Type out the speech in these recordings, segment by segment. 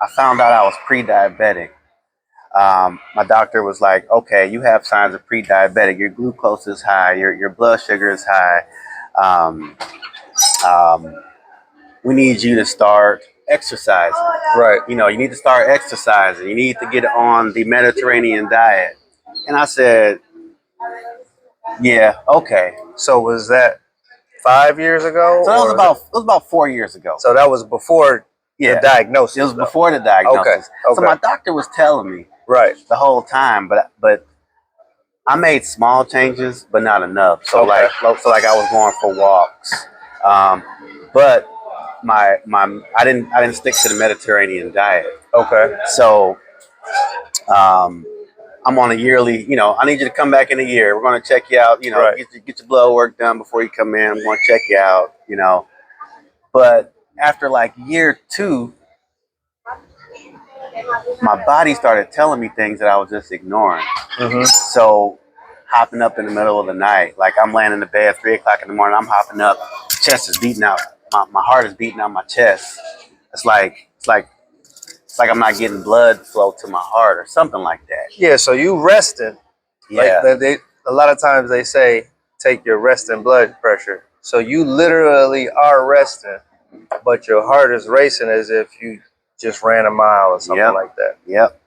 I found out I was pre-diabetic. My doctor was like, okay, you have signs of pre-diabetic. Your glucose is high. Your blood sugar is high. Um, um, we need you to start exercising. Right. You know, you need to start exercising. You need to get on the Mediterranean diet. And I said, yeah, okay. So was that 5 years ago? So that was about 4 years ago. So that was before the Yeah, diagnosis. it was though. before the diagnosis. Okay. So my doctor was telling me Right. the whole time, but I made small changes, but not enough. So Okay. like I was going for walks, but I didn't stick to the Mediterranean diet. Okay. So I'm on a yearly. You know, I need you to come back in a year. We're going to check you out. You know, Right. get your blood work done before you come in. I'm going to check you out. You know, but after like year two, my body started telling me things that I was just ignoring. Mm-hmm. So hopping up in the middle of the night, like I'm laying in the bed at 3 o'clock in the morning, I'm hopping up, chest is beating out, my heart is beating out my chest. It's like I'm not getting blood flow to my heart or something like that. Yeah. So you rested. Yeah. Like a lot of times they say take your resting blood pressure. So you literally are resting, but your heart is racing as if you just ran a mile or something Yep. like that. Yep.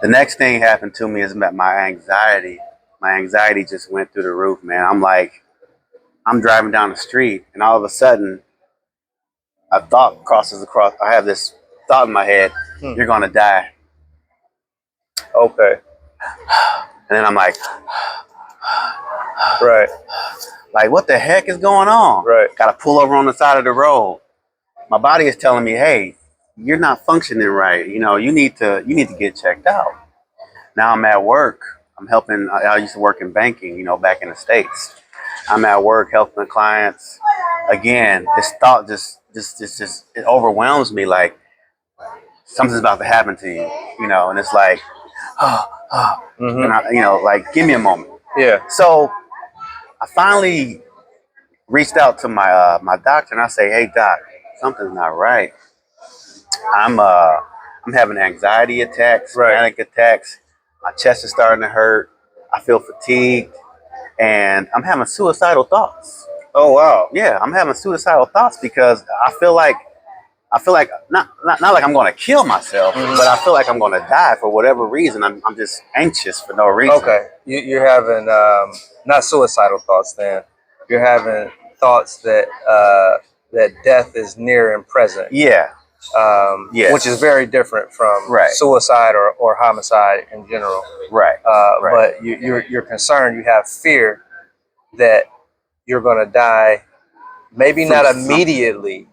The next thing happened to me is that my anxiety just went through the roof, man. I'm driving down the street and all of a sudden a thought crosses across. I have this thought in my head, you're going to die. Okay. And then I'm like, Right. like, what the heck is going on? Right. Got to pull over on the side of the road. My body is telling me, hey, you're not functioning right. You know, you need to get checked out. Now I'm at work. I'm helping. I used to work in banking, you know, back in the States. I'm at work helping clients. Again, this thought just it overwhelms me. Like something's about to happen to you, you know, and it's like, Mm-hmm. and you know, like give me a moment. Yeah. So I finally reached out to my doctor and I say, hey doc, something's not right. I'm having anxiety attacks, Right. panic attacks. My chest is starting to hurt. I feel fatigued, and I'm having suicidal thoughts. Oh wow. Yeah, I'm having suicidal thoughts because I feel like not like I'm going to kill myself, but I feel like I'm going to die for whatever reason. I'm just anxious for no reason. Okay. You're having not suicidal thoughts. Then you're having thoughts that that death is near and present. Yeah. Yes. Which is very different from Right. suicide or homicide in general. Right. Right. But you're concerned. You have fear that you're going to die. Maybe From not something. immediately,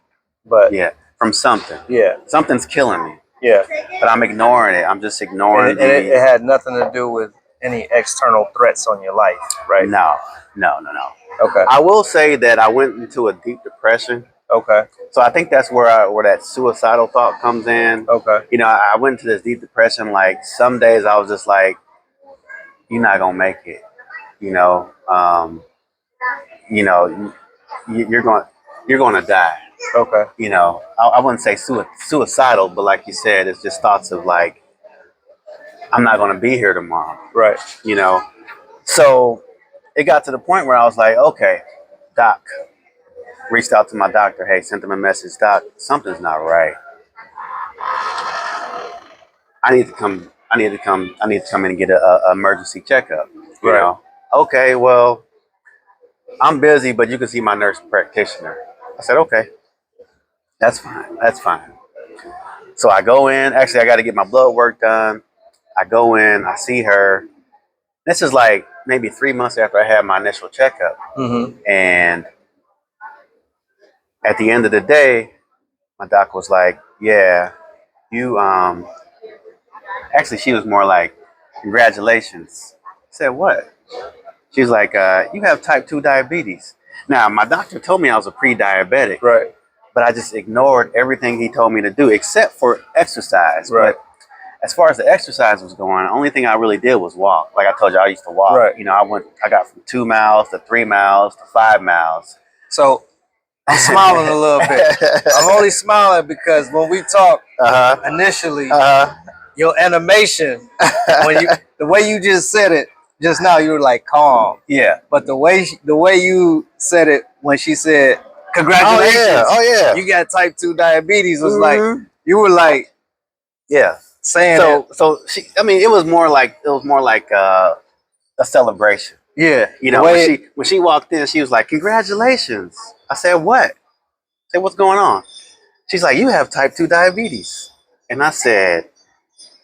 but Yeah, from something. yeah, Something's killing me, yeah. but I'm ignoring it. I'm just ignoring And it had nothing to do with any external threats on your life, right? No. Okay. I will say that I went into a deep depression. Okay. So I think that's where that suicidal thought comes in. Okay. You know, I went into this deep depression. Like some days I was just like, you're not gonna make it. You know, you know, you're going to die. Okay. You know, I wouldn't say suicidal, but like you said, it's just thoughts of like, I'm not going to be here tomorrow. Right. You know, so it got to the point where I was like, okay, doc. Reached out to my doctor. Hey, sent him a message. Doc, something's not right. I need to come. I need to come in and get a emergency checkup. You Right. know. Okay. Well, I'm busy, but you can see my nurse practitioner. I said, okay, that's fine. That's fine. So I go in. Actually, I got to get my blood work done. I go in. I see her. This is like maybe 3 months after I had my initial checkup, Mm-hmm. and at the end of the day, my doc was like, "Yeah, you Actually, she was more like, congratulations." I said, what? She's like, you have type 2 diabetes. Now, my doctor told me I was a pre-diabetic, Right. but I just ignored everything he told me to do except for exercise. Right. But as far as the exercise was going, the only thing I really did was walk. Like I told you, I used to walk. Right. You know, I got from 2 miles to 3 miles to 5 miles. So I'm smiling a little bit. I'm only smiling because when we talked initially, your animation, the way you just said it just now, you were like calm. Yeah. But the way you said it when she said congratulations, Oh yeah. you got type 2 diabetes was like you were like saying so she, I mean, it was more like a celebration. Yeah. You know, when she walked in, she was like, "Congratulations." I said, "What?" I said, "What's going on?" She's like, "You have type 2 diabetes." And I said,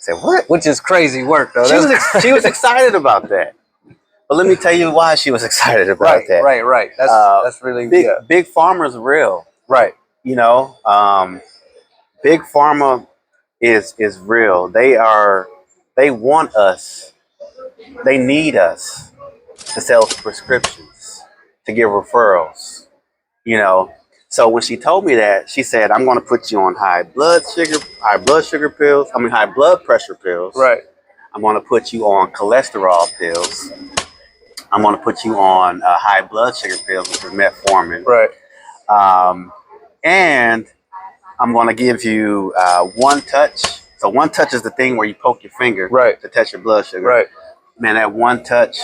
"What?" Which is crazy work though. She was excited about that. But let me tell you why she was excited about that. Right. That's really big pharma's real. Right. You know, big pharma is real. They want us. They need us to sell prescriptions, to give referrals. You know, so when she told me that, she said, "I'm going to put you on high blood sugar pills. I mean, high blood pressure pills. Right. I'm going to put you on cholesterol pills. I'm going to put you on high blood sugar pills, which is metformin. Right. And I'm going to give you one touch." So one touch is the thing where you poke your finger to touch your blood sugar. Right. Man, that one touch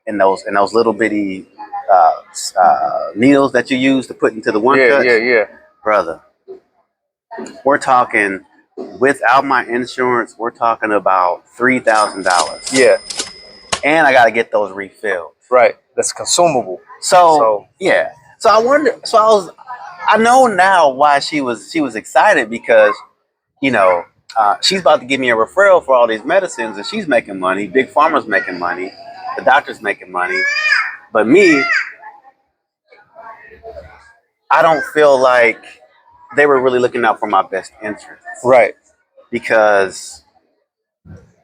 and those little bitty needles that you use to put into the one touch. Yeah. Brother, we're talking, without my insurance, we're talking about $3,000. Yeah. And I got to get those refilled. Right. That's consumable. So yeah. So I wonder. So I know now why she was excited, because, you know, she's about to give me a referral for all these medicines, and she's making money. Big Pharma's making money. The doctor's making money. But me, I don't feel like they were really looking out for my best interest. Right. Because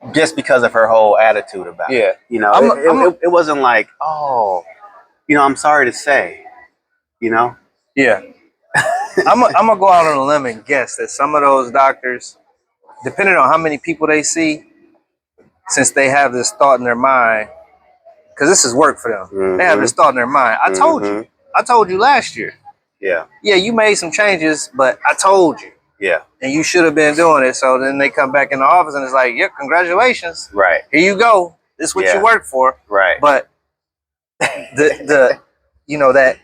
of her whole attitude about it. You know, it wasn't like, "Oh, you know, I'm sorry to say," you know? Yeah. I'm gonna go out on a limb and guess that some of those doctors, depending on how many people they see, since they have this thought in their mind, because this is work for them, they have this thought in their mind. I told you last year. Yeah. Yeah, you made some changes, but I told you. Yeah. And you should have been doing it. So then they come back in the office and it's like, "Yeah, congratulations. Right. Here you go. This is what you worked for." Right. But the you know, that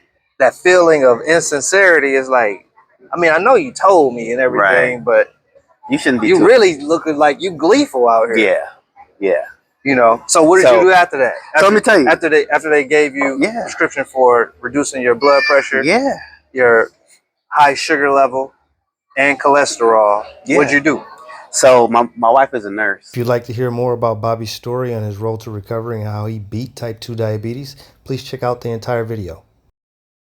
feeling of insincerity is like, I mean, I know you told me and everything, but you shouldn't be. You really looking like you gleeful out here. Yeah. You know. So what did you do after that? So let me tell you. After they gave you a prescription for reducing your blood pressure, your high sugar level, and cholesterol, what'd you do? So my wife is a nurse. If you'd like to hear more about Bobby's story on his road to recovery and how he beat type 2 diabetes, please check out the entire video.